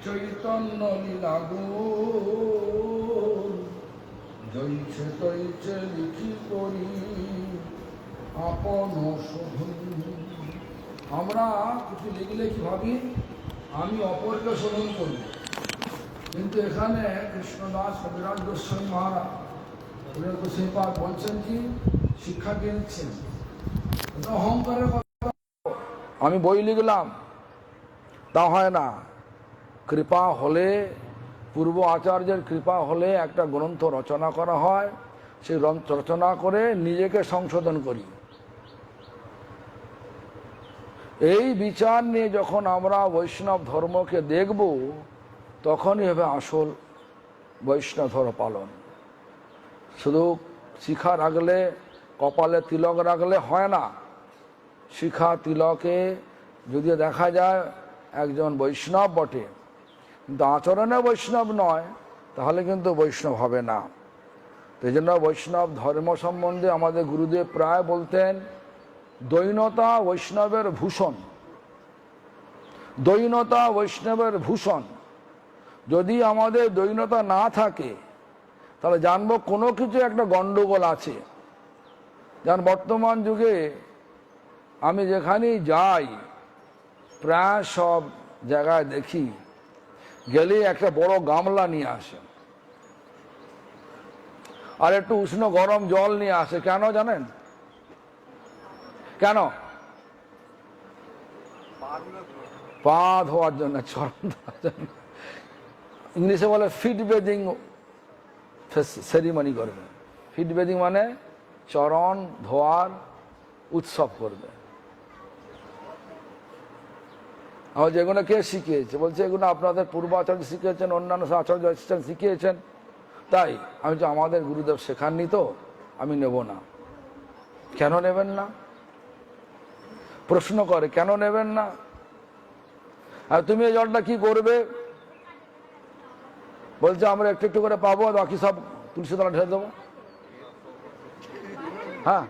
চৈতন্য লীলাগো জৈছে তৈছে লিখি করি আপন শোধন। আমরা কিছু লিখলে কি ভাবি আমি অপরকে শোধন করব, কিন্তু এখানে কৃষ্ণদাস কবিরাজ গোস্বামী মহারাজ গোস্বামীপাদ বলছেন কি শিক্ষা দিয়ে দিচ্ছেন। অহংকারের কথা, আমি বই লিখলাম তা হয় না। কৃপা হলে, পূর্ব আচার্যের কৃপা হলে একটা গ্রন্থ রচনা করা হয়, সেই রচনা করে নিজেকে সংশোধন করি। এই বিচার নিয়ে যখন আমরা বৈষ্ণব ধর্মকে দেখব তখনই হবে আসল বৈষ্ণব ধর্ম পালন। শুধু শিখা রাখলে, কপালে তিলক রাখলে হয় না। শিখা তিলকে যদি দেখা যায় একজন বৈষ্ণব বটে, কিন্তু আচরণে বৈষ্ণব নয়, তাহলে কিন্তু বৈষ্ণব হবে না। এই জন্য বৈষ্ণব ধর্ম সম্বন্ধে আমাদের গুরুদেব প্রায় বলতেন দৈনতা বৈষ্ণবের ভূষণ। দৈনতা বৈষ্ণবের ভূষণ। যদি আমাদের দৈনতা না থাকে তাহলে জানবো কোনো কিছু একটা গণ্ডগোল আছে। যেমন বর্তমান যুগে আমি যেখানেই যাই প্রায় সব জায়গায় দেখি গেলে একটা বড় গামলা নিয়ে আসে আর একটু উষ্ণ গরম জল নিয়ে আসে। কেন জানেন? কেন? পা ধোয়ার জন্য, চরণ ধোয়ার জন্য। ইংলিশে বলে ফিট বেদিং সেরিমনি করবে। ফিট বেদিং মানে চরণ ধোয়ার উৎসব করবে। আমার যেগুলো কে শিখিয়েছে? বলছে এগুলো আপনাদের পূর্বাচার্য শিখিয়েছেন, অন্যান্য আচার্য শিখিয়েছেন। তাই আমি যে আমাদের গুরুদেব শেখাননি তো আমি নেব না। কেন নেবেন না? প্রশ্ন করে কেন নেবেন না? আর তুমি এই জলটা কি করবে? বলছে আমরা একটু একটু করে পাবো, বাকি সব তুলসী তলা ঢেলে দেবো। হ্যাঁ,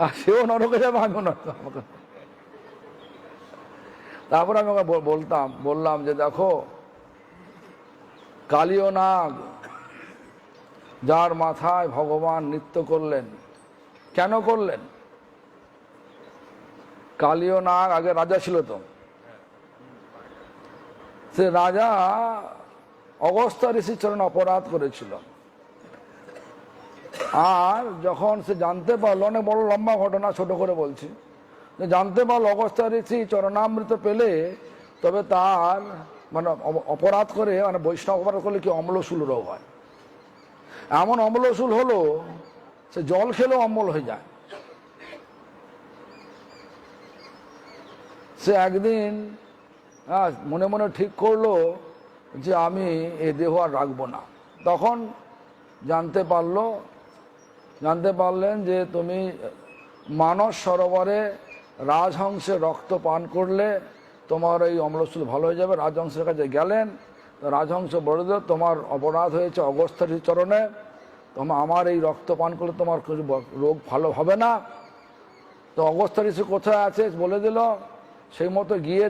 আর সেও নরকে যাবে, আমিও নরকে। তারপর আমি ওকে বললাম যে দেখো, কালীয় নাগ যার মাথায় ভগবান নৃত্য করলেন, কেন করলেন? কালীয় নাগ আগে রাজা ছিল তো, সে রাজা অগস্ত্য ঋষির চরণে অপরাধ করেছিল। আর যখন সে জানতে পারলো, অনেক বড় লম্বা ঘটনা, ছোট করে বলছি, জানতে পারলো অগস্ত্য ঋষি চরণামৃত পেলে তবে তার মানে অপরাধ করে, মানে বৈষ্ণব অপরাধ করলে কি অম্লশূল রোগ হয়। এমন অম্লশূল হলো সে জল খেলেও অম্ল হয়ে যায়। সে একদিন মনে মনে ঠিক করলো যে আমি এই দেহ আর রাখবো না। তখন জানতে পারলেন যে তুমি মানস সরোবরে রাজহংসের রক্ত পান করলে তোমার এই অম্লশূল ভালো হয়ে যাবে। রাজহংসের কাছে গেলেন, তো রাজহংস বলল তোমার অপরাধ হয়েছে অগস্ত্য ঋষির চরণে, তোমার আমার এই রক্ত পান করলে তোমার রোগ ভালো হবে না। তো অগস্ত্য ঋষি কোথায় আছে বলে দিল। সেই মতো গিয়ে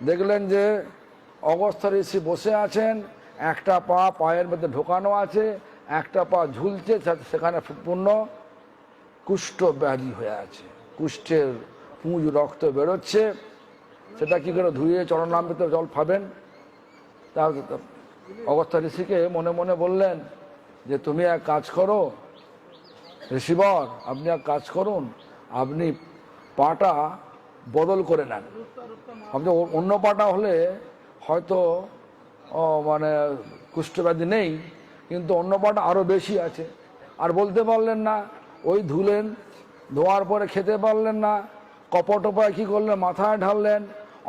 দেখলেন যে অগস্ত্য ঋষি বসে আছেন, একটা পা পায়ের মধ্যে ঢোকানো আছে, একটা পা ঝুলছে, সেখানে পূর্ণ কুষ্ঠ ব্যাধি হয়ে আছে, কুষ্ঠের পুঁজ রক্ত বেরোচ্ছে। সেটা কি করে ধুয়ে চরণামৃত জল পাবেন? তা অগস্ত্য ঋষিকে মনে মনে বললেন যে তুমি এক কাজ করো ঋষিবর, আপনি এক কাজ করুন, আপনি পাটা বদল করে নেন। আপনি অন্য পাটা হলে হয়তো মানে কুষ্ঠব্যাধি নেই, কিন্তু অন্য পাটা আরও বেশি আছে। আর বলতে পারলেন না, ওই ধুলেন, ধোয়ার পরে খেতে পারলেন না, কপট উপায় কী করলেন, মাথায় ঢাললেন,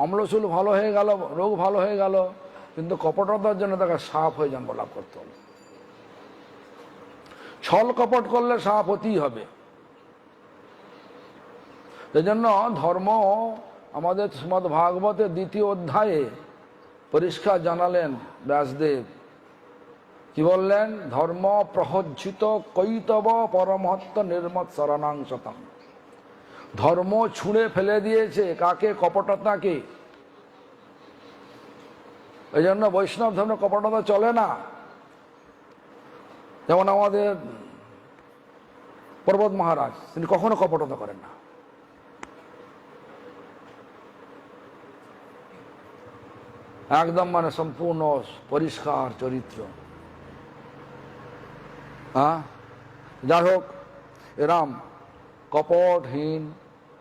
অম্লশূল ভালো হয়ে গেল, রোগ ভালো হয়ে গেল, কিন্তু কপটতার জন্য তাকে সাপ হয়ে জন্ম লাভ করতে হলো। ছল কপট করলে সাপ হতেই হবে। সেই জন্য ধর্ম আমাদের শ্রীমদ্ ভাগবতের 2য় অধ্যায়ে পরিষ্কার জানালেন ব্যাসদেব। কি বললেন? ধর্ম প্রহজ্জিত কৈতব পরমহত্ত নির্মত শরণাংশতম। ধর্ম ছুঁড়ে ফেলে দিয়েছে কাকে? কপটতাকে। এই জন্য বৈষ্ণব ধর্ম কপটতা চলে না। যেমন আমাদের পর্বত মহারাজ, তিনি কখনো কপটতা করেন না। একদম মানে সম্পূর্ণ পরিষ্কার চরিত্র। হ্যাঁ, যাই হোক, এরম কপটহীন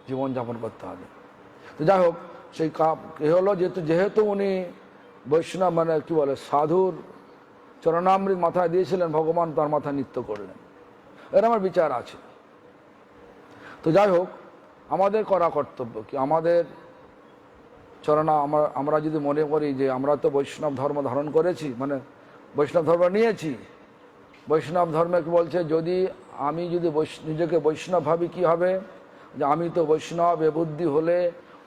জীবনযাপন করতে হবে। তো যাই হোক, সেই এ হলো যেহেতু উনি বৈষ্ণব মানে কি বলে সাধুর চরণামৃত মাথায় দিয়েছিলেন, ভগবান তার মাথায় নৃত্য করলেন, এর আমার বিচার আছে। তো যাই হোক, আমাদের করা কর্তব্য কি, আমাদের আমরা যদি মনে করি যে আমরা তো বৈষ্ণব ধর্ম ধারণ করেছি, মানে বৈষ্ণব ধর্ম নিয়েছি, বৈষ্ণব ধর্মে কি বলছে, আমি যদি নিজেকে বৈষ্ণব ভাবি কি হবে, যে আমি তো বৈষ্ণব, এ বুদ্ধি হলে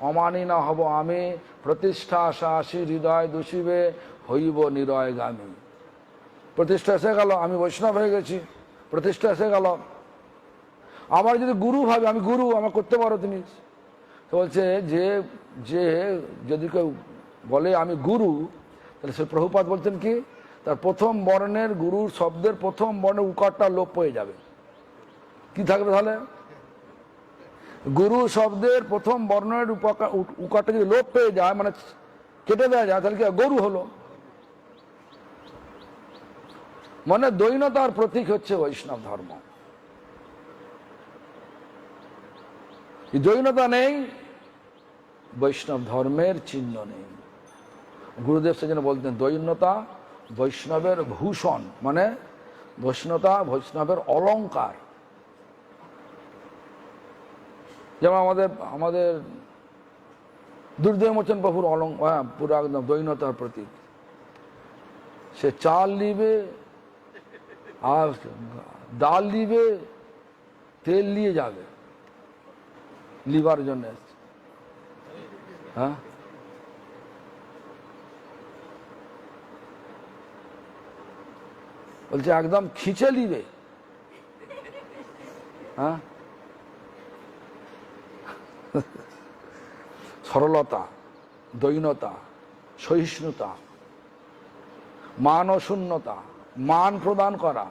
অমানি না হব আমি, প্রতিষ্ঠা আশা আসি হৃদয় দূষিবে, হইব নিরয়গামী। প্রতিষ্ঠা এসে গেল, আমি বৈষ্ণব হয়ে গেছি, প্রতিষ্ঠা এসে গেল। আবার যদি গুরু ভাবে আমি গুরু, আমার করতে পারো তুমি, তো বলছে যে যদি কেউ বলে আমি গুরু, তাহলে সে প্রভুপাদ বলছেন কি, তার প্রথম বর্ণের গুরুর শব্দের প্রথম বর্ণের উকারটা লোপ পেয়ে যাবে। কি থাকবে তাহলে? গুরু শব্দের প্রথম বর্ণের উকারটা যদি লোপ পেয়ে যায়, মানে কেটে দেওয়া যায়, তাহলে কি গরু হলো। মানে দৈন্যতার প্রতীক হচ্ছে বৈষ্ণব ধর্ম। দৈন্যতা নেই, বৈষ্ণব ধর্মের চিহ্ন নেই। গুরুদেব সেজন্য বলতেন দৈন্যতা বৈষ্ণবের ভূষণ, মানে বৈষ্ণবের অলংকার। যেমন আমাদের দুর্দেবমোচন প্রভুর পুরো একদম দৈন্যতার প্রতীক। সে চাল নিবে আর ডাল নিবে, তেল নিয়ে যাবে লিবার জন্য। হ্যাঁ, বলছে একদম খিচে নিবে। হ্যাঁ, সরলতা, দৈন্যতা, সহিষ্ণুতা, মান ও শূন্যতা, মান প্রদান করা,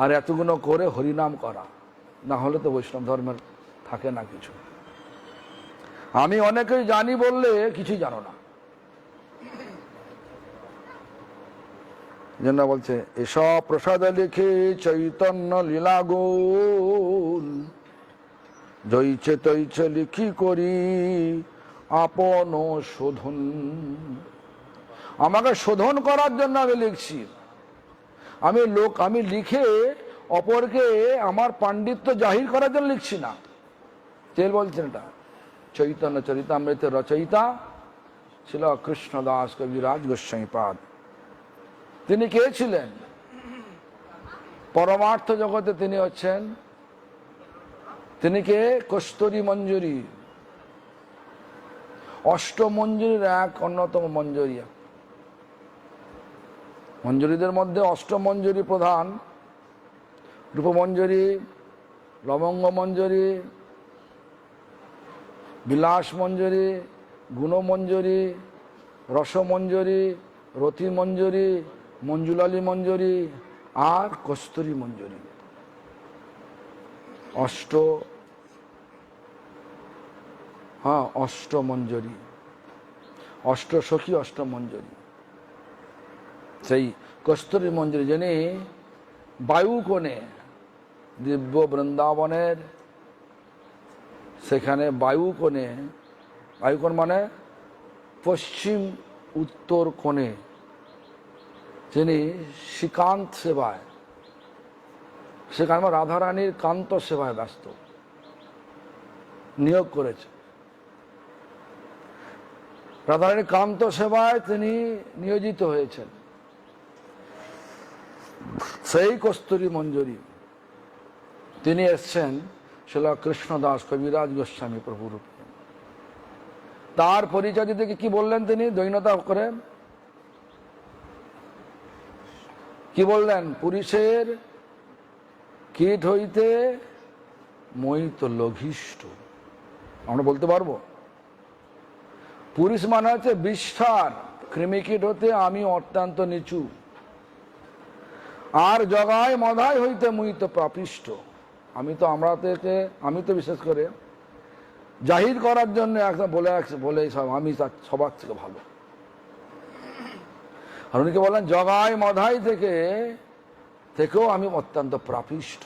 আর এতগুলো করে হরিনাম করা, না হলে তো বৈষ্ণব ধর্মের থাকে না কিছু। আমি অনেকেই জানি বললে কিছুই জানো না। যেন বলছে এসব প্রসাদ লিখে চৈতন্য লীলা গুণ, জৈছে তৈছে লিখি করি আপন শোধন। আমাকে শোধন করার জন্য আমি লিখছি। আমি লিখে অপরকে আমার পাণ্ডিত্য জাহির করার জন্য লিখছি না। তেল বলছেন এটা। চৈতন্য চরিতামৃতের রচয়িতা ছিল কৃষ্ণদাস কবিরাজ গোস্বামীপাদ। তিনি কে ছিলেন? পরমার্থ জগতে তিনি কে? কস্তুরী মঞ্জুরি, অষ্টমঞ্জুরির এক অন্যতম মঞ্জুরি। মঞ্জুরিদের মধ্যে অষ্টমঞ্জুরি প্রধান: রূপমঞ্জুরি, লবঙ্গ মঞ্জুরি, বিলাস মঞ্জুরি, গুণমঞ্জুরি, রসমঞ্জুরি, রতি মঞ্জুরি, মঞ্জুলালী মঞ্জুরি আর কস্তুরী মঞ্জুরি। অষ্টমঞ্জুরি, অষ্টসখী অষ্টমঞ্জুরি। সেই কস্তুরী মঞ্জুরি যিনি বায়ুকোণে, দিব্য বৃন্দাবনের সেখানে বায়ুকোণ মানে পশ্চিম উত্তর কোণে যিনি শ্রীকান্ত সেবায়, সেখানে রাধারানীর কান্ত সেবায় ব্যস্ত নিয়োগ করেছে। রাধারানীর কান্ত সেবায় তিনি নিয়োজিত হয়েছেন। সেই কস্তুরী মঞ্জুরি তিনি এসছেন শিলা কৃষ্ণদাস কবিরাজ গোস্বামী প্রভু রূপে। তার পরিচয় দিতে কি বললেন তিনি? দৈন্যতা করে কি বললেন? পুরুষের কীট হইতে মোহিত লঘিষ্ঠ। আমরা বলতে পারবো পুরুষ মানে হচ্ছে বিষ্ঠার কৃমিকীট হতে আমি অত্যন্ত নিচু, আর জগায় মধায় হইতে মুই তো পাপিষ্ঠ। আমি তো বিশেষ করে জাহির করার জন্য একদম বলে সব আমি সবার থেকে ভালো। আর উনিকে বলেন জগায় মধাই থেকেও আমি অত্যন্ত প্রাপিষ্ঠ।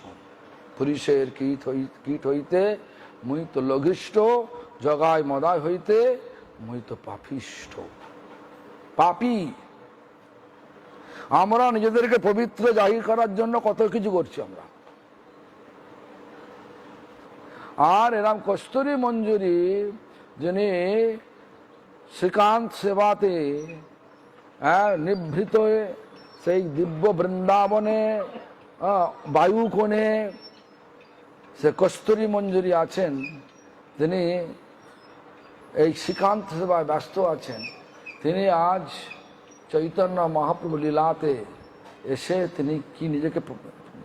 পুরুষের কীট হইতে মুই তো লঘিষ্ঠ, জগায় মদায় হইতে মুই তো পাপিষ্ঠ, পাপী। আমরা নিজেদেরকে পবিত্র জাহির করার জন্য কত কিছু করছি আমরা। আর এরম কস্তুরী মঞ্জুরি যিনি শ্রীকান্ত সেবাতে নিভৃত হয়ে সেই দিব্য বৃন্দাবনে বায়ুকোণে সে কস্তুরী মঞ্জুরি আছেন, তিনি এই শ্রীকান্ত সেবায় ব্যস্ত আছেন। তিনি আজ চৈতন্য মহাপ্রভু লীলাতে এসে তিনি নিজেকে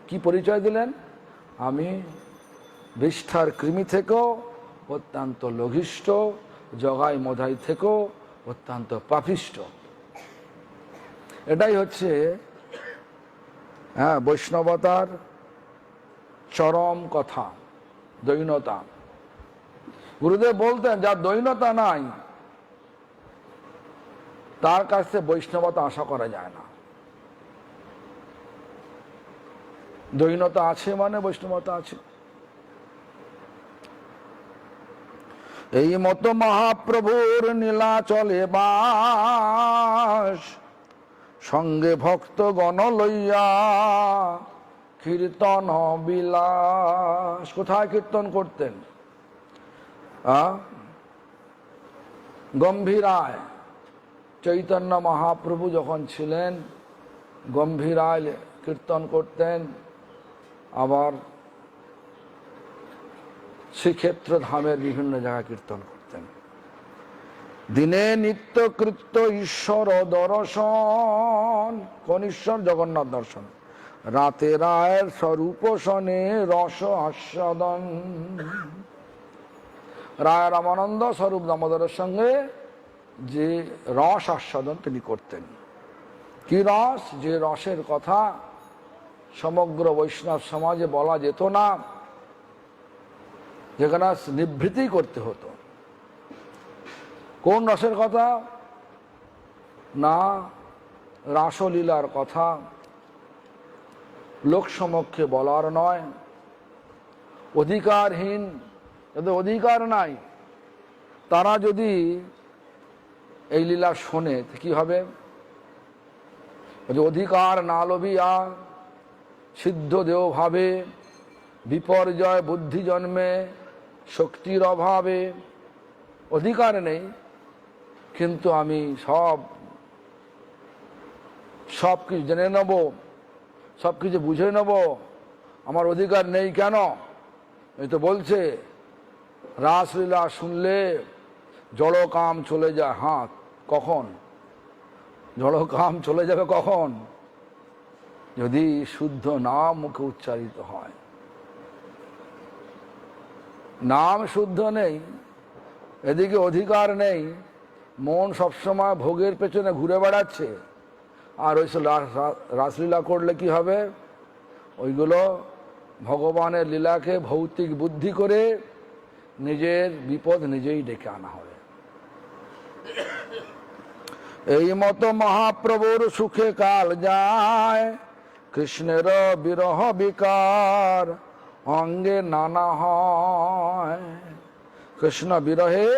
কি পরিচয় দিলেন? আমি বিষ্ঠার কৃমি থেকেও অত্যন্ত লঘিষ্ঠ, জগাই মধাই থেকেও অত্যন্ত পাপিষ্ঠ। এটাই হচ্ছে বৈষ্ণবতার চরম কথা, দৈন্যতা। গুরুদেব বলতেন যার দৈন্যতা নাই তার কাছে বৈষ্ণবতা আশা করা যায় না। দৈন্যতা আছে মানে বৈষ্ণবতা আছে। এই মতো মহাপ্রভুর নীলাচলে বাস, সঙ্গে ভক্ত গণ লইয়া কীর্তন বিলাস। কোথায় কীর্তন করতেন? গম্ভীরায়। চৈতন্য মহাপ্রভু যখন ছিলেন গম্ভীরায় কীর্তন করতেন, আবার শ্রীক্ষেত্র ধামের বিভিন্ন জায়গায় কীর্তন করতেন। দিনে নিত্য কৃত্য ঈশ্বর দর্শন। কোন ঈশ্বর? জগন্নাথ দর্শন। রাতে রায়ের স্বরূপ শনে রস আস্বাদন। রায় রামানন্দ স্বরূপ দামোদরের সঙ্গে যে রস আস্বাদন তিনি করতেন। কি রস? যে রসের কথা সমগ্র বৈষ্ণব সমাজে বলা যেত না, যেখানে নিভৃতি করতে হতো। কোন রসের কথা? না রাসলীলার কথা, লোক সমক্ষে বলার নয়। অধিকারহীন, যাদের অধিকার নাই তারা যদি এই লীলা শোনে কি হবে? অধিকার না লোভিয়া সিদ্ধ দেহ ভাবে, বিপর্যয় বুদ্ধি জন্মে শক্তির অভাবে। অধিকার নেই কিন্তু আমি সব কিছু জেনে নেব, সব কিছু বুঝে নেব, আমার অধিকার নেই কেন? এই তো বলছে রাসলীলা শুনলে জড়কাম চলে যায়। হ্যাঁ, কখন জড়কাম চলে যাবে? কখন? যদি শুদ্ধ নাম মুখে উচ্চারিত হয়। নাম শুদ্ধ নেই, এদিকে অধিকার নেই, মন সবসময় ভোগের পেছনে ঘুরে বেড়াচ্ছে, আর ওই রাসলীলা করলে কি হবে? ওইগুলো ভগবানের লীলাকে ভৌতিক বুদ্ধি করে নিজের বিপদ নিজেই ডেকে আনা হবে। এই মতো মহাপ্রভুর সুখে কাল যায়, কৃষ্ণের বিরহ বিকার অঙ্গে নানা হয়। কৃষ্ণ বিরহে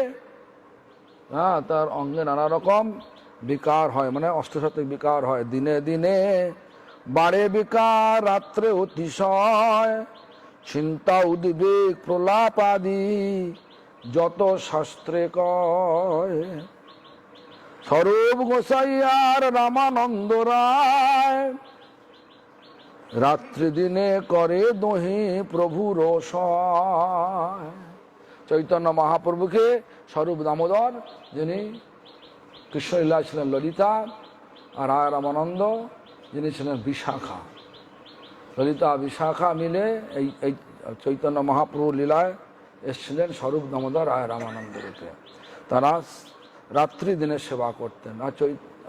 তার অঙ্গে নানা রকম বিকার হয়, মানে অষ্টসাত্ত্বিক বিকার হয়। দিনে দিনে বাড়ে বিকার, রাত্রে অতিশয়, চিন্তা উদ্বেগ প্রলাপ আদি যত শাস্ত্রে কয়। স্বরূপ গোসাইয়ার রামানন্দ রায়, রাত্রি দিনে করে দোহে প্রভুর সয়। চৈতন্য মহাপ্রভুকে স্বরূপ দামোদর, যিনি কৃষ্ণলীলা ছিলেন ললিতা, আর রায় রামানন্দ যিনি ছিলেন বিশাখা। ললিতা বিশাখা মিলে এই চৈতন্য মহাপ্রভু লীলায় এসেছিলেন স্বরূপ দামোদর রায় রামানন্দ রূপে। তারা রাত্রি দিনে সেবা করতেন।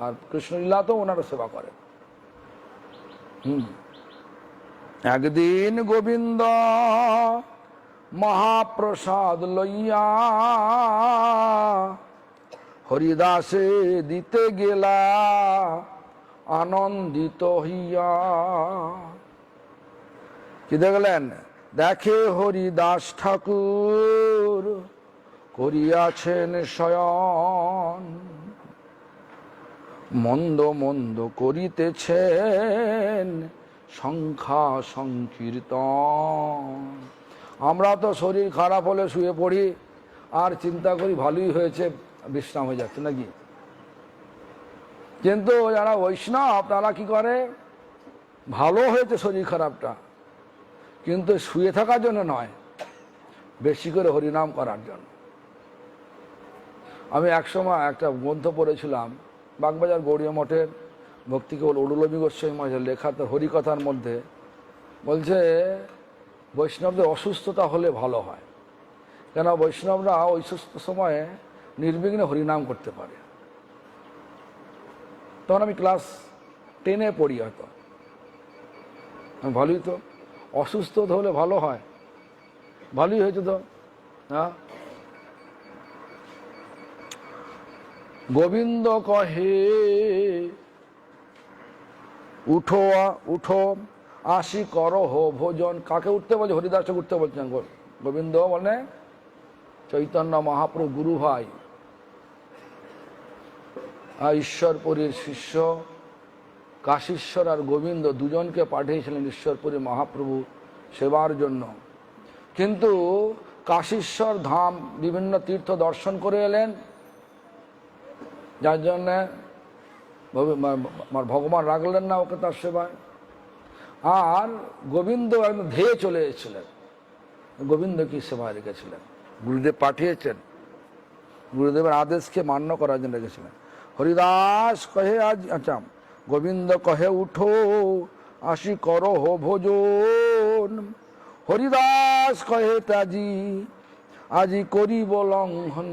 আর কৃষ্ণলীলাতেও ওনারা সেবা করেন। একদিন গোবিন্দ মহাপ্রসাদ লইয়া হরিদাসে দিতে গেলা আনন্দিত হইয়া। কি দেখলেন? দেখে হরিদাস ঠাকুর করিয়াছেন শয়ন, মন্দ মন্দ করিতেছেন সংখ্যা সংকীর্তন। আমরা তো শরীর খারাপ হলে শুয়ে পড়ি আর চিন্তা করি ভালোই হয়েছে, বিশ্রাম হয়ে যাচ্ছে নাকি। কিন্তু যারা বৈষ্ণব তারা কি করে, ভালো হয়েছে শরীর খারাপটা, কিন্তু শুয়ে থাকার জন্য নয়, বেশি করে হরিনাম করার জন্য। আমি একসময় একটা গ্রন্থ পড়েছিলাম, বাগবাজার গৌড়ীয় মঠের ভক্তি কেবল অরুলবী গোস্বামী মহারাজের লেখা তার হরিকথার মধ্যে বলছে বৈষ্ণবদের অসুস্থতা হলে ভালো হয়, কেন বৈষ্ণবরা ওই সুস্থ সময়ে নির্বিঘ্নে হরিনাম করতে পারে। তখন আমি ক্লাস 10-এ পড়ি, হয়তো ভালোই তো, অসুস্থ হলে ভালো হয়, ভালোই হয়েছে তো। হ্যাঁ, গোবিন্দ কহে উঠো উঠো আসি করো হো ভোজন। কাকে উঠতে বলছে? হরিদাসকে উঠতে বলছেন। গোবিন্দ বলে চৈতন্য মহাপ্রভু গুরু ভাই, ঈশ্বরপুরীর শিষ্য কাশীশ্বর আর গোবিন্দ দুজনকে পাঠিয়েছিলেন ঈশ্বরপুরী মহাপ্রভু সেবার জন্য। কিন্তু কাশীশ্বর ধাম বিভিন্ন তীর্থ দর্শন করে এলেন, যার জন্যে ভগবান রাখলেন না ওকে তার সেবায়। আর গোবিন্দ একদম ধেয়ে চলে এসেছিলেন, গোবিন্দ কি সেবায় রেখেছিলেন, গুরুদেব পাঠিয়েছেন, গুরুদেবের আদেশকে মান্য করার জন্য রেখেছিলেন। হরিদাস কহে আজ, আচ্ছা, গোবিন্দ কহে উঠো আসি করো হো ভোজন। হরিদাস কহে তাজি আজি করিব লঙ্ঘন।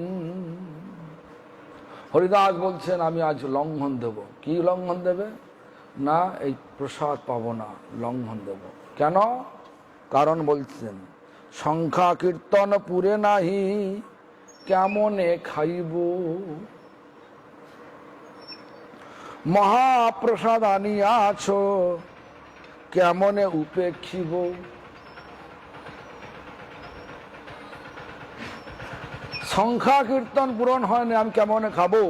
হরিদাস বলছেন আমি আজ লঙ্ঘন দেব। কি লঙ্ঘন দেবে? না, এই প্রসাদ পাবো না, লঙ্ঘন দেব। কেন? কারণ বলছেন সংখ্যা কীর্তন পুরে নাহি কেমনে খাইব, মহাপ্রসাদ আনিয়াছ কেমনে উপেক্ষিব। সংখ্যা কীর্তন পূরণ হয় না, আমি কেমনে খাবো?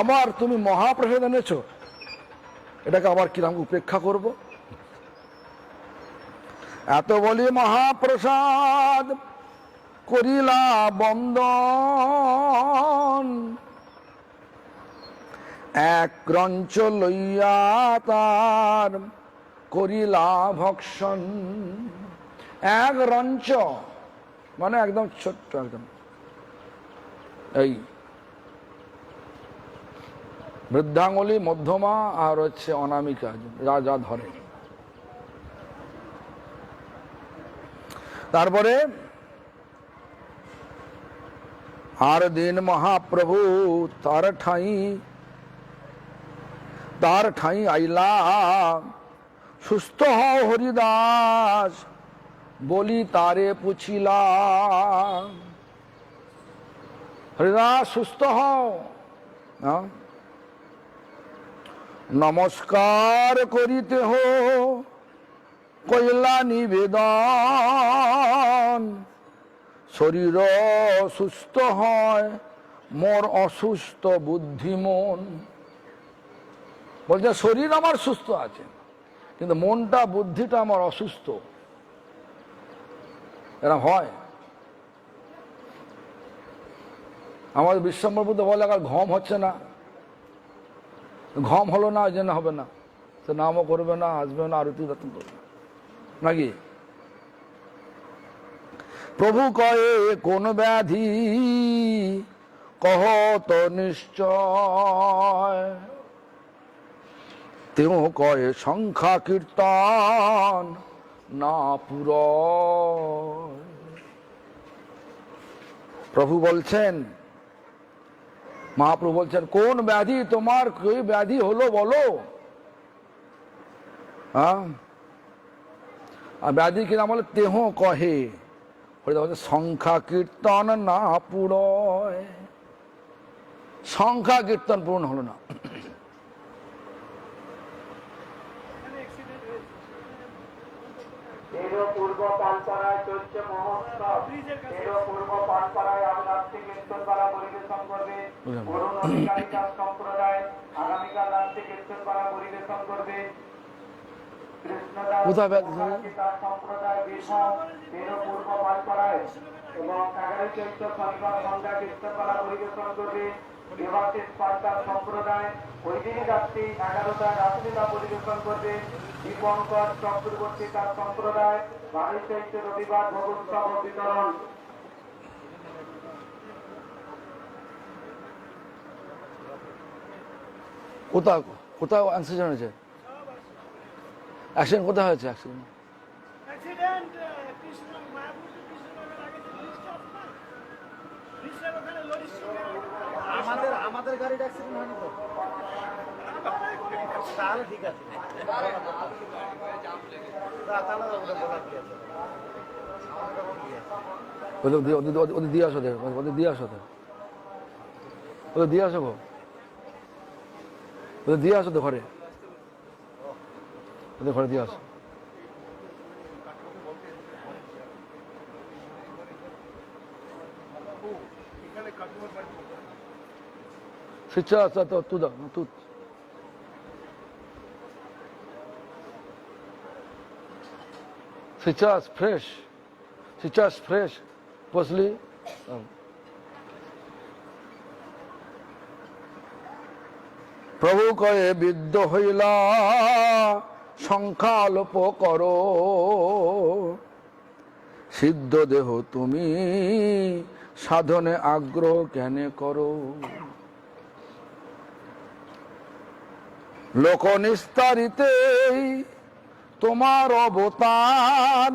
আমার তুমি মহাপ্রসাদ এনেছো, এটাকে আবার কিরকম উপেক্ষা করব? এত বলি মহাপ্রসাদ করিলা বন্দন, এক রঞ্চ লইয়া তার করিলা ভক্ষণ। এক রঞ্চ মানে একদম ছোট্ট, একদম এই বৃদ্ধাঙ্গুলি, মধ্যমা আর হচ্ছে অনামিকা, যা যা ধরে। তারপরে আর দিন মহাপ্রভু তার ঠাই আইলা, সুস্থ হও হরিদাস বলি তারে পুছিলা। হরিদাস সুস্থ হও, নমস্কার করিতে হো কইলা নিবেদন। শরীর সুস্থ হয় মোর অসুস্থ বুদ্ধি মন। বলছে শরীর আমার সুস্থ আছে, কিন্তু মনটা বুদ্ধিটা আমার অসুস্থ। এরকম হয়। আমাদের বিশ্বম্বর বুদ্ধ বলে আর ঘম হচ্ছে না, ঘম হলো না ওই জন্য হবে না, সে নামও করবে না, আসবে না, আরতি রতন করবে নাকি। প্রভু কয়ে কোন ব্যাধি কহ তো নিশ্চয়, তেও কয়ে সংখ্যা কীর্তন না পুরয়। প্রভু বলছেন মহাপ্রভু বলছেন কোন ব্যাধি তোমার, কি ব্যাধি হলো বলো। হ্যাঁ, আর ব্যাধি কিনা বলে তেহ কহে, সংখ্যা কীর্তন না পুরয়, সংখ্যা কীর্তন পূর্ণ হলো না। পূর্ব পালপাড়ায় চলছে মহোৎসব, পূর্ব পালপাড়ায় রাত্রি কীর্তনপাড়া পরিবেশন করবে অরুণ অধিকারী তার সম্প্রদায়, আগামীকাল রাত্রি কীর্তনপাড়া পরিবেশন করবে কৃষ্ণদাস তার সম্প্রদায় বীরভূম পূর্ব পালপাড়ায়, এবং 11 চৈত্র শনিবার সন্ধ্যা কীর্তনপাড়া পরিবেশন করবে দেবাশিস পালতার সম্প্রদায়। ওই দিনই রাত্রি 11টায় রাসলীলা পরিবেশন করবে দীপঙ্কর চক্রবর্তী তার সম্প্রদায়। 12 চৈত্র রবিবার ভোগোৎসব ও বিতরণ। কোথাও কোথাও অ্যাক্সিডেন্ট হয়েছে? অ্যাক্সিডেন্ট কোথায় হয়েছে? অ্যাক্সিডেন্ট আমাদের গাড়ির অ্যাক্সিডেন্ট হয়নি তো? তাহলে ঠিক আছে, ওদের দিয়ে আসো, ওদের দিয়ে আসো, ওদের দিয়ে আসো গো, ওদের দিয়ে আসো তো ঘরে, ওদের ঘরে দিয়ে আসো। Сейчас это оттуда, ну тут. Сейчас fresh, после. প্রভু কয়ে বিদ্ধ হইলা সংখ্যালোপ করো, সিদ্ধ দেহ তুমি সাধনে আগ্রহ জ্ঞানে করো। লোক নিস্তারিতে তোমার অবতার,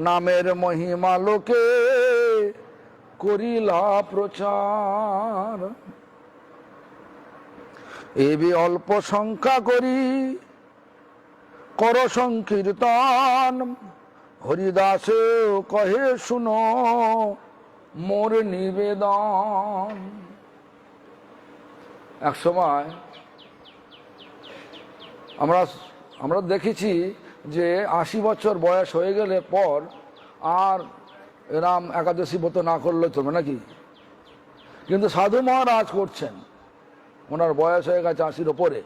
নামের মহিমা লোকে করিলা প্রচার। এবি অল্প সংখ্যা করি কর সংকীর্তন, হরিদাসে কহে শুনো মোর নিবেদন। এক সময় আমরা দেখেছি যে 80 বছর বয়স হয়ে গেলে পর আর এরাম একাদশী ব্রত না করলে চলবে নাকি, কিন্তু সাধু মহারাজ করছেন, ওনার বয়স হয়ে গেছে 80-র ওপরে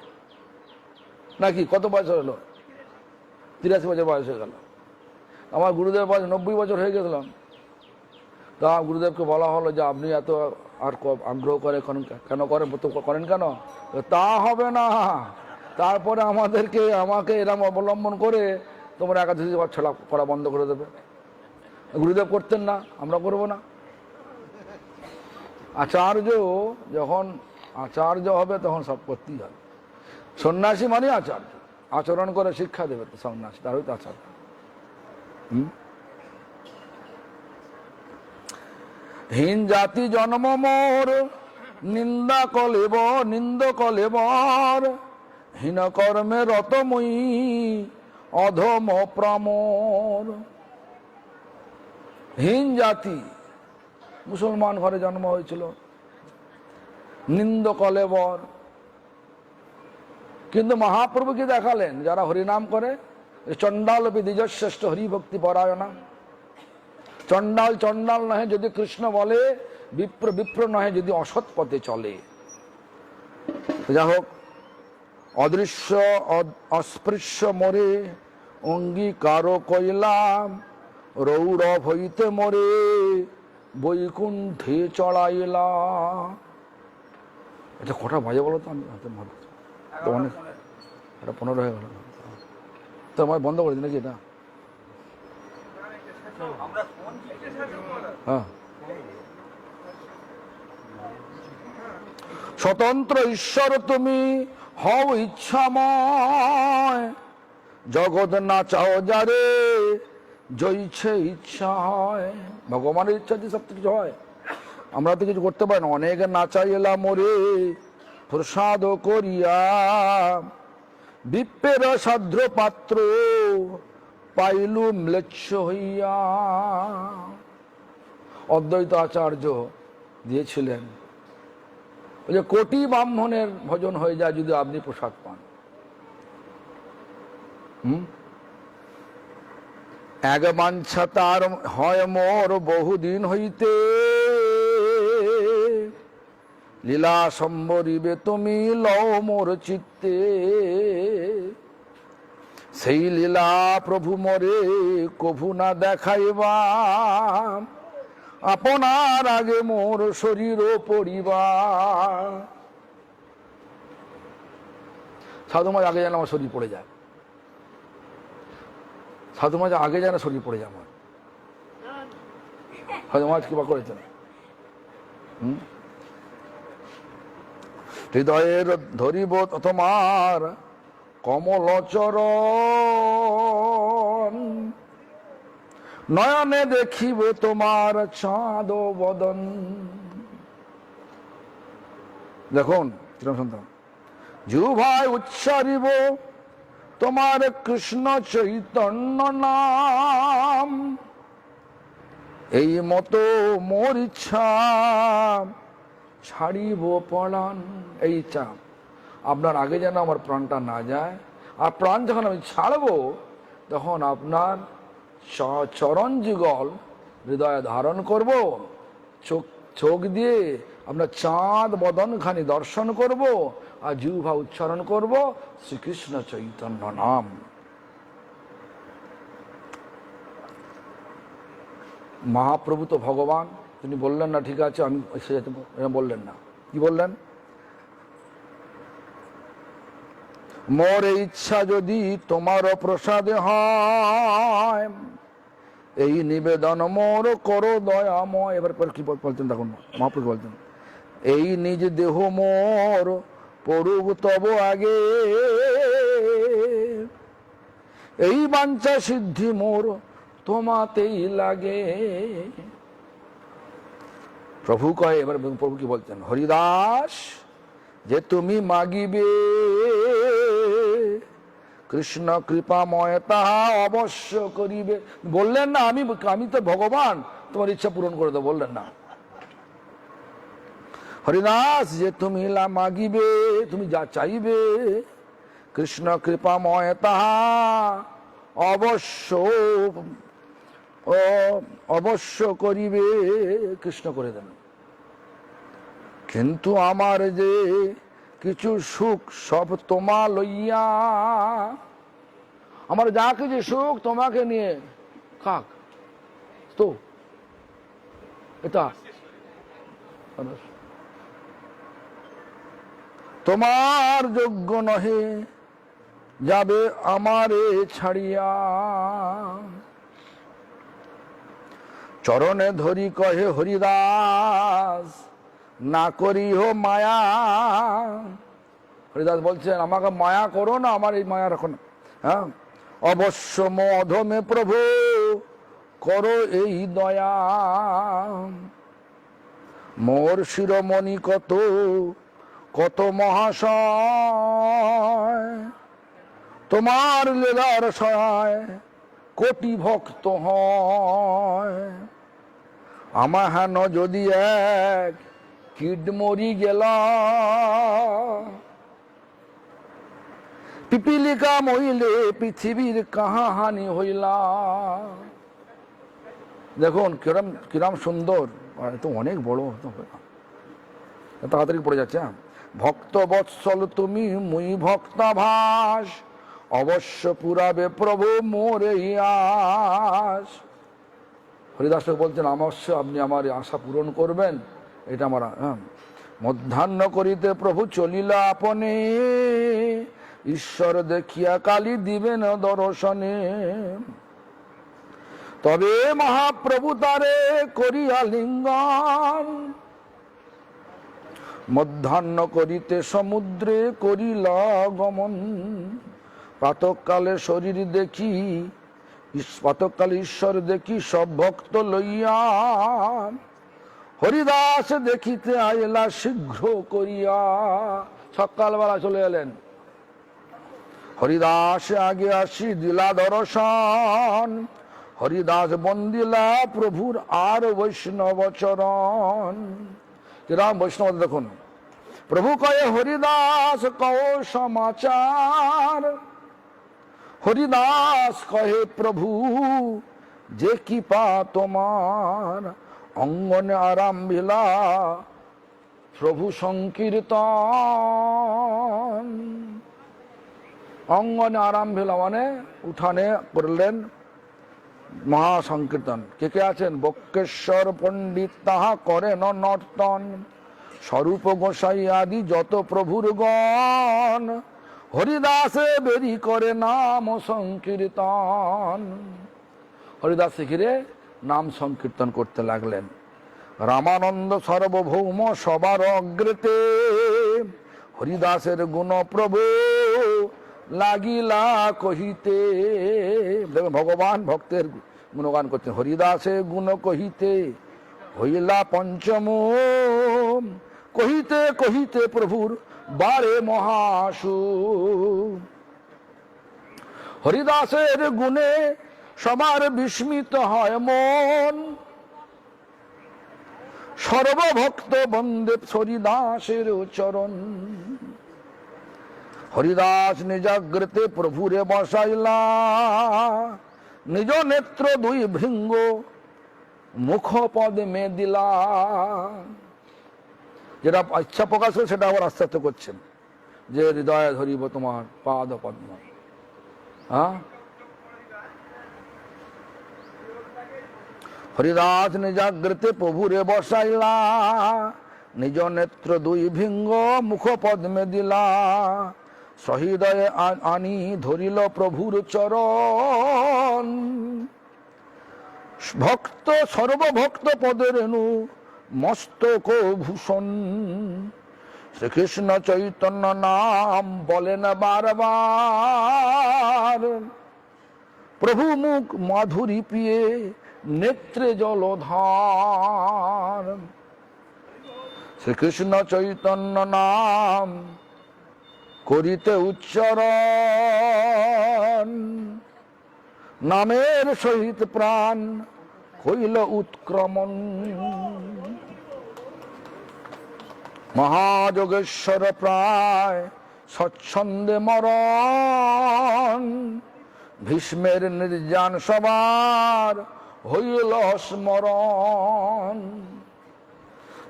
নাকি। কত বয়স হলো? 83 বছর বয়স হয়ে গেল। আমার গুরুদেব বয়স 90 বছর হয়ে গেছিলাম। তা গুরুদেবকে বলা হলো যে আপনি এত আর আগ্রহ করে কেন করেন, করেন কেন? তা হবে না, তারপরে আমাকে এরম অবলম্বন করে তোমরা একাদশী ছড়া করা বন্ধ করে দেবে। গুরুদেব করতেন না, আমরা করব না। আচার্য যখন আচার্য হবে তখন সব করতেই হবে। সন্ন্যাসী মানে আচার্য, আচরণ করে শিক্ষা দেবে তো সন্ন্যাসী, তার হইতে আচার্য। হীন জাতি জন্ম মোর, নিন্দা কলেবর, হীন কর্মে রতময়ী অধম প্রমর। হীন জাতি, মুসলমান ঘরে জন্ম হয়েছিল, নিন্দ কলেবর। কিন্তু মহাপ্রভু কি দেখালেন? যারা হরিনাম করে, চণ্ডাল বিদ্বিজশ্রেষ্ঠ হরিভক্তি পরায়ণা। চণ্ডাল নহে যদি কৃষ্ণ বলে, বিপ্র নহে যদি অসৎ পথে চলে। যা হোক, অদৃশ্য অস্পৃশ্য মোরে অঙ্গীকার কইলাম, রৌরব হইতে মোরে বৈকুণ্ঠে চড়াইলাম। এটা কটা বাজে বলো তো? আমি তো অনেক, এটা 15 হয়ে গেল তো, আমার বন্ধ করে দিই নাকি এটা? হ্যাঁ, স্বতন্ত্র ঈশ্বর তুমি হও ইচ্ছাময়, জগৎ না চাও যারে জয়ছে ইচ্ছা হয়। ভগবানের ইচ্ছা দিয়ে সব কিছু হয়। আমরা তো কিছু করতে পারি না। অনেক নাচাইলা মোরে প্রসাদ করিয়া, বিপ্রের সাধ্র পাত্র পাইলু ম্লেচ্ছ হইয়া। অদ্বৈত আচার্য দিয়েছিলেন, যে কোটি ব্রাহ্মণের ভোজন হয়ে যায় যদি আপনি প্রসাদ পান। এক বাঞ্ছা তার হয় মোর বহুদিন হইতে, লীলা সম্বরিবে তুমি লও মোর চিত্তে। সেই লীলা প্রভু মোরে কভু না দেখাইবা, আপনার আগে মোর শরীর পরিবার। সাধু মাঝ আগে যেন আমার শরীর পড়ে যায়, সাধু মাঝ আগে যেন শরীর পড়ে যায় আমার। সাধু মাঝ কিবা করেছেন, হৃদয়ের ধরিব তোমার কমলচরণ, নয়নে দেখিব তোমার চাঁদ বদন। দেখুন সন্তান, জিহ্বায় উচ্চারিব তোমার কৃষ্ণ চৈতন্য নাম, এই মতো মোর ইচ্ছা ছাড়িব পরাণ। এই ইচ্ছা আপনার আগে যেন আমার প্রাণটা না যায়, আর প্রাণ যখন আমি ছাড়বো তখন আপনার চরণ যুগল হৃদয়ে ধারণ করব, চোখ দিয়ে আপনার চাঁদ বদনখানি দর্শন করব, আর জিহ্বা উচ্চারণ করব শ্রীকৃষ্ণ চৈতন্য নাম। মহাপ্রভু তো ভগবান, তিনি বললেন না ঠিক আছে আমি বললেন না, কি বললেন? মোর ইচ্ছা যদি তোমার প্রসাদে হয়, এই নিবেদন মোর করো দয়াময়। এবার কি বলতেন দেখুন, মহাপ্রভু বলতেন, এই নিজ দেহ মোর পড়ুক তব আগে, এই বাঞ্ছা সিদ্ধি মোর তোমাতেই লাগে। প্রভু কয়, এবার প্রভু কি বলছেন, হরিদাস যে তুমি মাগিবে কৃষ্ণ কৃপাময় তাহা অবশ্য করিবে। বললেন না আমি তো ভগবান, তোমার ইচ্ছা পূরণ করে দেবো, বললেন না? হরিদাস যে তুমি মাগিবে, তুমি যা চাইবে কৃষ্ণ কৃপাময় তাহা অবশ্য করিবে, কৃষ্ণ করে দেন। কিন্তু আমার যে কিছু সুখ সব তোমা লইয়া, আমার যা কিছু সুখ তোমাকে নিয়ে কাক তো এটা তোমার যোগ্য নহে যাবে আমারে ছাড়িয়া। চরণে ধরি কহে হরিদাস না করিহ মায়া। হরিদাস বলছেন আমাকে মায়া করো না, আমার এই মায়া রাখো না। হ্যাঁ, অবশ্য মধমে প্রভু করো এই দয়া। মোর শিরোমণি কত কত মহাশয়, তোমার লীলার সহায় কোটি ভক্ত হয়। আমার হেন যদি এক কীট মরি গেল, পিপিলিকা মইলে পৃথিবীর কাহানি হইলা। দেখুন কিরম সুন্দর, তো অনেক বড়, তাড়াতাড়ি পড়ে যাচ্ছে। ভক্ত বৎসল তুমি মুই ভক্তাভাস, অবশ্য পুরাবে প্রভু মোরে আস। হরিদাস বলছেন অবশ্য আপনি আমার আশা পূরণ করবেন, এটা আমার। মধ্যাহ্ন করিতে প্রভু চলিলা আপনে, ঈশ্বর দেখিয়া কালী দিবেন দর্শনে। তবে মহাপ্রভু তারে করিয়া লিঙ্গন, মধ্যাহ্ন করিতে সমুদ্রে করিলা গমন। প্রাতকালে শরীর দেখি, প্রাতকালে ঈশ্বর দেখি সব ভক্ত লইয়া, হরিদাস দেখিতে আইলা শীঘ্র করিয়া, সকালবেলা চলে এলেন। হরিদাস আগে আসি দিলা দর্শন, হরিদাস বন্দিলা প্রভুর আর বৈষ্ণব চরণ। রাম বৈষ্ণব দেখুন, প্রভু কয়ে হরিদাস কও সমাচার, হরিদাস কহে প্রভু যে কৃপা তোমার, অঙ্গনে আরম্ভিলা প্রভু সংকীর্তন। অঙ্গনে আরম্ভিলা মানে উঠানে করলেন মহাসংকীর্তন। কে কে আছেন? বক্রেশ্বর পণ্ডিত তাহা করেন নর্তন, স্বরূপ গোসাই আদি যত প্রভুর গণ, হরিদাসে বেরি করে নাম সংকীর্তন। হরিদাস ঘিরে নাম সংকীর্তন করতে লাগলেন। রামানন্দ সার্বভৌম সবার অগ্রেতে, হরিদাসের গুণ প্রভু লাগিলা কহিতে। দেখুন ভগবান ভক্তের গুণগান করছেন। হরিদাসে গুণ কহিতে হইলা পঞ্চম, কহিতে কহিতে প্রভুর বারে মহাসু। হরিদাসের গুণে সবার বিস্মিত হয় মন, সর্বভক্ত বন্দে হরিদাসের চরণ। হরিদাস নিজাগ্রতে প্রভুরে বসাইলা, নিজ নেত্র দুই ভৃঙ্গ মুখ পদ্মে দিলা। যেটা ইচ্ছা প্রকাশ করে সেটা আবার আস্তে আস্তে করছেন, যে হৃদয়ে ধরিব তোমার পাদ পদ্ম। হ্যাঁ, হরিদাস নিজাগ্রতে প্রভুরে বসাইলা, নিজ নেত্র দুই ভৃঙ্গ মুখ পদ্মে দিলা। সহৃদয়ে আনি ধরিল প্রভুর চরণ, ভক্ত সর্বভক্ত পদের রেণু মস্তক ভূষণ। শ্রীকৃষ্ণ চৈতন্য নাম বলেন বারবার, প্রভু মুখ মাধুরী পিয়ে নেত্রে জলধার। শ্রীকৃষ্ণ চৈতন্য নাম করিতে উচ্চারণ, নামের সহিত প্রাণ হইল উৎক্রমণ। মহাযোগেশ্বর প্রায় স্বচ্ছন্দে মরণ, ভীষ্মের নির্যান সবার হইল স্মরণ।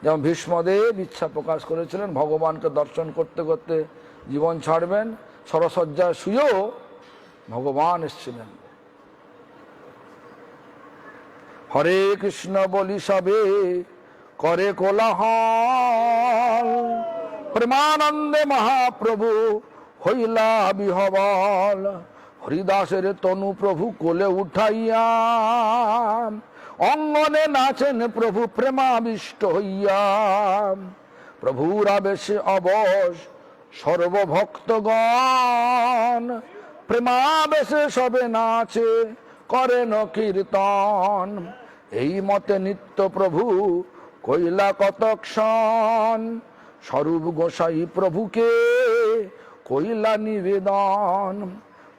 যেমন ভীষ্মদেব ইচ্ছা প্রকাশ করেছিলেন ভগবানকে দর্শন করতে করতে জীবন ছাড়বেন, সরসজ্জায় শুয়েও ভগবান এসেছিলেন। হরে কৃষ্ণ বলি সবে করে কোলাহল, প্রেমানন্দে মহাপ্রভু হইলা বিহবল। হরিদাসের তনু প্রভু কোলে উঠাইয়া, অঙ্গনে নাচেন প্রভু প্রেমাবিষ্ট হইয়া। প্রভুর আবেশে অবশ সর্বভক্তগণ, প্রেমাবেশে সবে নাচে করেন কীর্তন। এই মতে নিত্য প্রভু কইলা কতক্ষণ, স্বরূপ গোসাই প্রভুকে কইলা নিবেদন।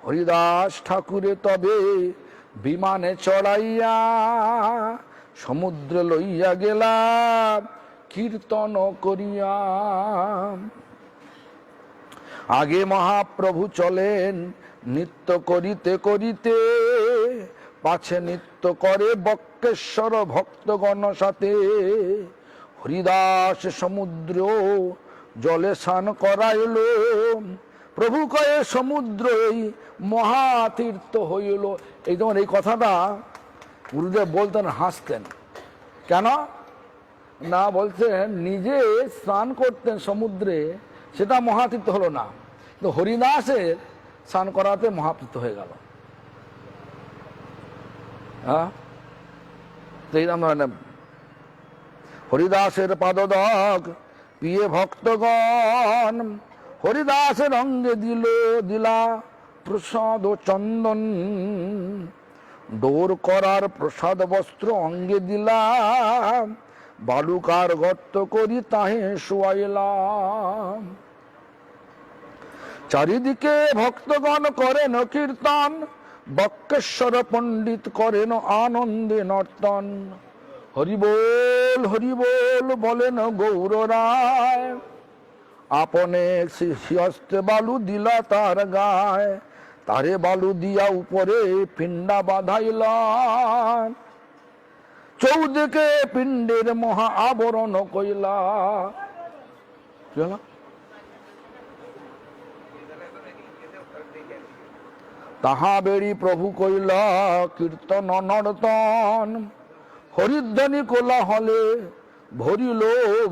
হরিদাস ঠাকুরে তবে বিমানে চড়াইয়া, সমুদ্র লইয়া গেলা কীর্তন করিয়া। আগে মহাপ্রভু চলেন নিত্য করিতে করিতে, পাছে নিত্য করে বক্রেশ্বর ভক্তগণ সাথে। হরিদাস সমুদ্র জলে স্নান করাইল, প্রভু কয়ে সমুদ্র এই মহাতীর্থ হইল। এই তোমার এই কথাটা গুরুদেব বলতেন, হাসতেন। কেন না বলছেন, নিজে স্নান করতেন সমুদ্রে, সেটা মহাতীর্থ হলো না, তো হরিদাসের স্নান করাতে মহাতীর্থ হয়ে গেল। হ্যাঁ, হরিদাসের পাদদক পিয়ে ভক্তগণ, হরিদাসের অঙ্গে দিলা প্রসাদ ও চন্দন। ডোর করার প্রসাদ বস্ত্র অঙ্গে দিলা, বালুকার গর্ত করি তাহে শুয়াইলাম। চারিদিকে ভক্তগণ করেন কীর্তন, বক্রেশ্বর পণ্ডিত করেন আনন্দে নর্তন। হরিবোল হরিবোল বলেন গৌর রায়, আপনে হস্তে বালু দিলা তার গায়। তারে বালু দিয়া উপরে পিণ্ডা বাঁধাইলাম, চৌদিকে পিণ্ডের মহা আবরণ কইলা। তাহা বেড়ি প্রভু কইলা কীর্তন নর্তন, হরিধ্বনি কোলাহলে ভরিল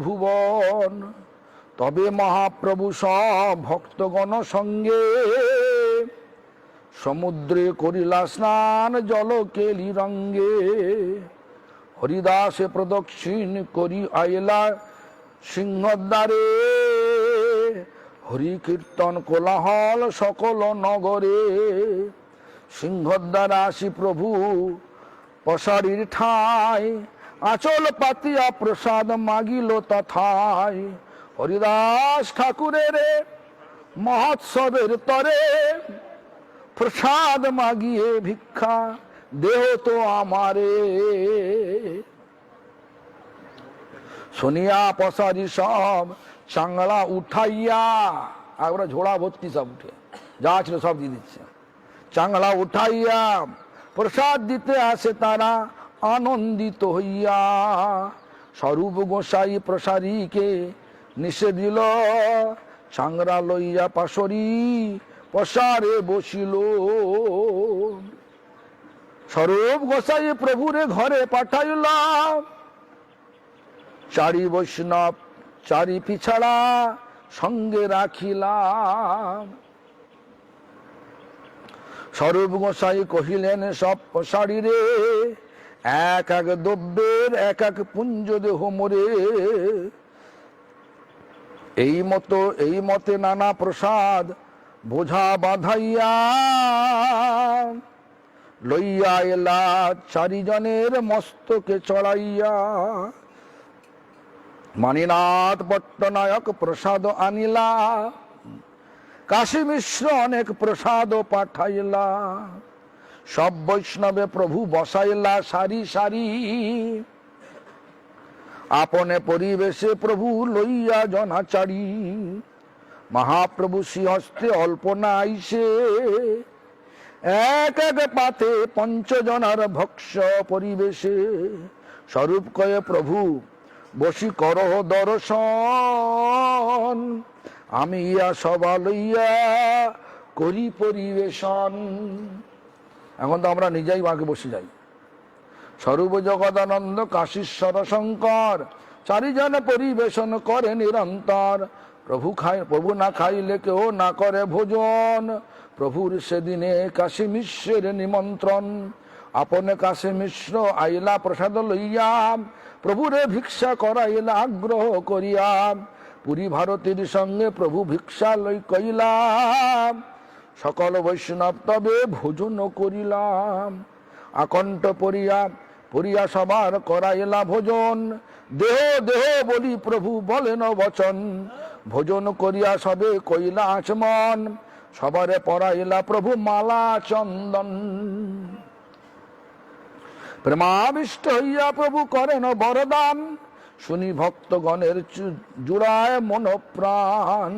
ভুবন। তবে মহাপ্রভু সব ভক্তগণ সঙ্গে, সমুদ্রে করিলা স্নান জল কেলি রঙ্গে। হরিদাসে প্রদক্ষিণ করি আইলা সিংহদ্বারে, হরি কীর্তন কোলাহল সকল নগরে। সিংহদ্বারে আসি প্রভু পশারির ঠাই, আঁচল পাতিয়া প্রসাদ মাগিল তথায়। হরিদাস ঠাকুরের মহোৎসবের তরে, প্রসাদ মাগিয়ে ভিক্ষা দেহ তো আমারে। শুনিয়া পশারি সব চাংলা উঠাইয়া, একবারে ঝোড়া ভর্তি সব উঠে যা ছিল সব দিয়ে দিচ্ছে। চাংলা উঠাইয়া প্রসাদ দিতে আসে তারা আনন্দিত হইয়া। স্বরূপ গোসাই প্রসারীকে নিষেধ দিল, চাংরা লইয়া পাশরি পসারে বসিল। স্বরূপ গোসাই প্রভুরে ঘরে পাঠাইলাম, চারি বৈষ্ণব চারি পিছাড়া সঙ্গে রাখিলাম। স্বরূপ গোসাই কহিলেন সব পসারিরে, এক এক দ্রব্যের এক এক পুঞ্জ দেহ মোরে। এই মতে নানা প্রসাদ বোঝা বাঁধাইয়া, লইয়া এলা চারিজনের মস্তকে চড়াইয়া। মানিনাথ পট্টনায়ক প্রসাদ আনিলা, কাশী মিশ্র অনেক প্রসাদ পাঠাইলা। সব বৈষ্ণবে প্রভু বসাইলা সারি সারি, আপনে পরিবেশে প্রভু লইয়া জনাচারি। মহাপ্রভু শ্রীহস্তে অল্পনা আইসে, এক এক পাতে পঞ্চজনার ভক্ষ পরিবেশে। স্বরূপ কয়ে প্রভু বসি করহ দর্শন, আমি ইয়া সবা লইয়া করি পরিবেশন। এখন তো আমরা নিজেই মাকে বসে যাই। স্বরূপ জগদানন্দ কাশীশ্বর শঙ্কর চারিজনে পরিবেশন করে নিরন্তর। প্রভু না খাইলে কেউ না করে ভোজন, প্রভুর সেদিনে কাশী মিশ্রের নিমন্ত্রণ। আপনে কাশী মিশ্র আইলা প্রসাদ লইয়া, প্রভুরে ভিক্ষা করাইলা আগ্রহ করিয়া। পুরী ভারতীর সঙ্গে প্রভু ভিক্ষা লই কইলাম, সকল বৈষ্ণব তবে ভোজন করিলাম। আকণ্ঠ পরিয়া সবার করাইলা ভোজন, দেহ দেহ বলি প্রভু বলেন বচন। ভোজন করিয়া সবে কইলা আচমন, সবারে পরাইলা প্রভু মালা চন্দন। প্রেমাবিষ্ট হইয়া প্রভু করেন বরদান, শুনি ভক্তগণের জুড়ায় মন প্রাণ।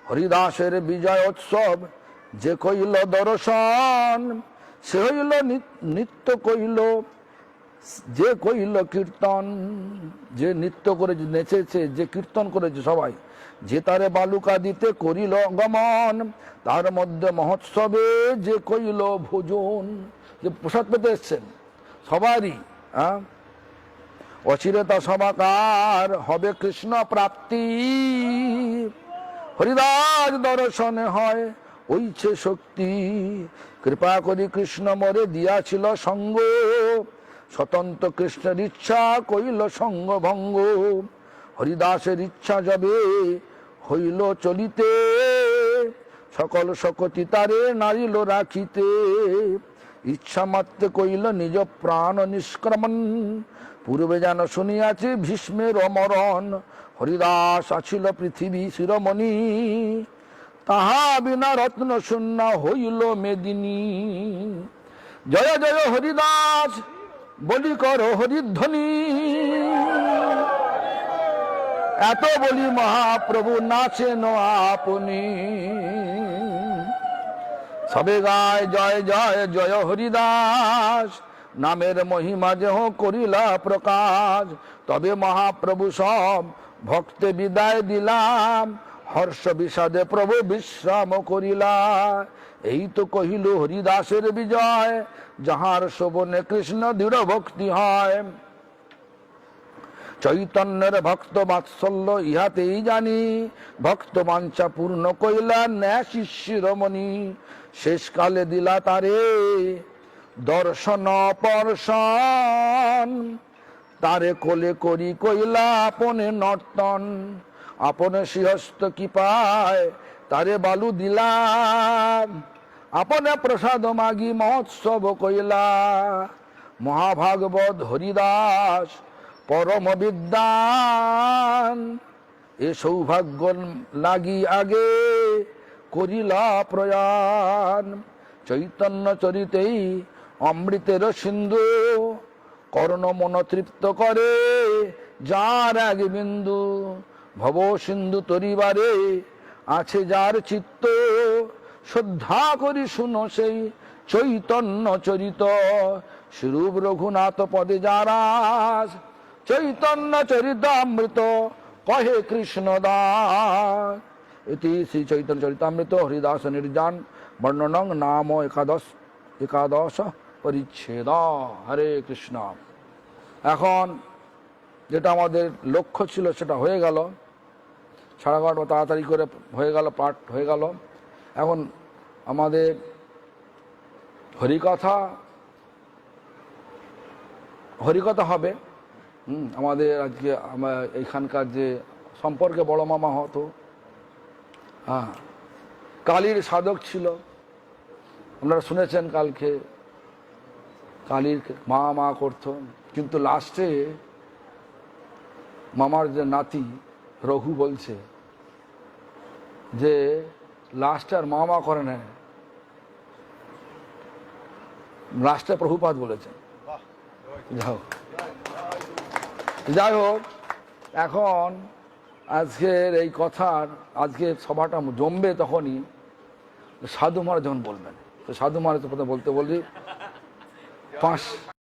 হরিদাসের বিজয় উৎসব যে কইল দর্শন, সে হইল নিত্য কইল যে কইল কীর্তন। যে নৃত্য করে নেচেছে, যে কীর্তন করেছে সবাই, যে তারে বালুকা দিতে করিল গমন। তার মধ্যে মহোৎসবে যে কইল ভোজন, যে প্রসাদ পেতে এসছেন সবারই। অচিরে তা সবাকার হবে কৃষ্ণ প্রাপ্তি, হরিদাস দর্শনে হয় ওইছে শক্তি। কৃপা করি কৃষ্ণ মরে দিয়াছিল সঙ্গ, স্বতন্ত্র কৃষ্ণের ইচ্ছা কইল সঙ্গ ভঙ্গ। হরিদাসের ইচ্ছা যাবে হইল চলিতে, সকল শকতি তারে নারিল রাখিতে। ইচ্ছা মাত্রে কইল নিজ প্রাণ নিষ্ক্রমণ, পূর্বে যেন শুনিয়াছি ভীষ্মের অমরণ, হরিদাস আছিল পৃথিবী শিরোমণি, তাহা বিনা রত্ন শূন্য হইল মেদিনী। জয় জয় হরিদাস বলি কর হরিধ্বনি, এত বলি মহাপ্রভু নাচেন আপনি। সবে গায় জয় জয় জয় হরিদাস, নামের মহিমা যেহ করিলা প্রকাশ। তবে মহাপ্রভু সব ভক্তে বিদায় দিলাম, হর্ষ বিষাদে প্রভু বিশ্রাম করিলা। এই তো কহিল হরিদাসের বিজয়, যাহার শোভনে কৃষ্ণ দৃঢ় ভক্তি হয়। চৈতন্যের ভক্ত বাৎসল্য ইহাতেই জানি, ভক্ত বাঞ্ছা পূর্ণ কইলা ন্যাসী শিরোমণি। শেষকালে দিলা তারে দর্শন পর্শন, তারে কোলে করি কইলা আপনে নর্তন। আপনে শ্রীহস্ত কি পায় তারে বালু দিলাম, আপনে প্রসাদ মাগি মহোৎসব কইলা। মহাভাগবত হরিদাস পরম বিদ্যান, এ সৌভাগ্য লাগি আগে করিলা প্রয়াণ। চৈতন্য চরিতেই অমৃতের সিন্ধু, কর্ণ মন তৃপ্ত করে যার এক বিন্দু। ভব সিন্ধু তরিবারে আছে যার চিত্ত, শ্রদ্ধা করি শুনো সেই চৈতন্য চরিত। শ্রীরূপ রঘুনাথ পদে যারাস, চৈতন্য চরিত অমৃত কহে কৃষ্ণ দাস। এটি শ্রী চৈতন্য চরিতামৃত হরিদাস নির্যান বর্ণনং নাম একাদশ পরিচ্ছেদ। হরে কৃষ্ণ। এখন যেটা আমাদের লক্ষ্য ছিল সেটা হয়ে গেল, 11:30 তাড়াতাড়ি করে হয়ে গেল, পাঠ হয়ে গেল। এখন আমাদের হরিকথা হবে। আমাদের আজকে এইখানকার যে সম্পর্কে বড় মামা হতো, হ্যাঁ, কালীর সাধক ছিল, আপনারা শুনেছেন কালকে কালীর মা মা করত, কিন্তু লাস্টে মামার যে নাতি রঘু বলছে যে লাস্টে আর মা মা করে না, লাস্টে প্রভুপাদ বলেছেন। যাই হোক, এখন আজকের এই কথার আজকে সভাটা জমবে তখনই সাধু মহারাজ যখন বলবেন। তো সাধু মহারাজ বলতে বলি 5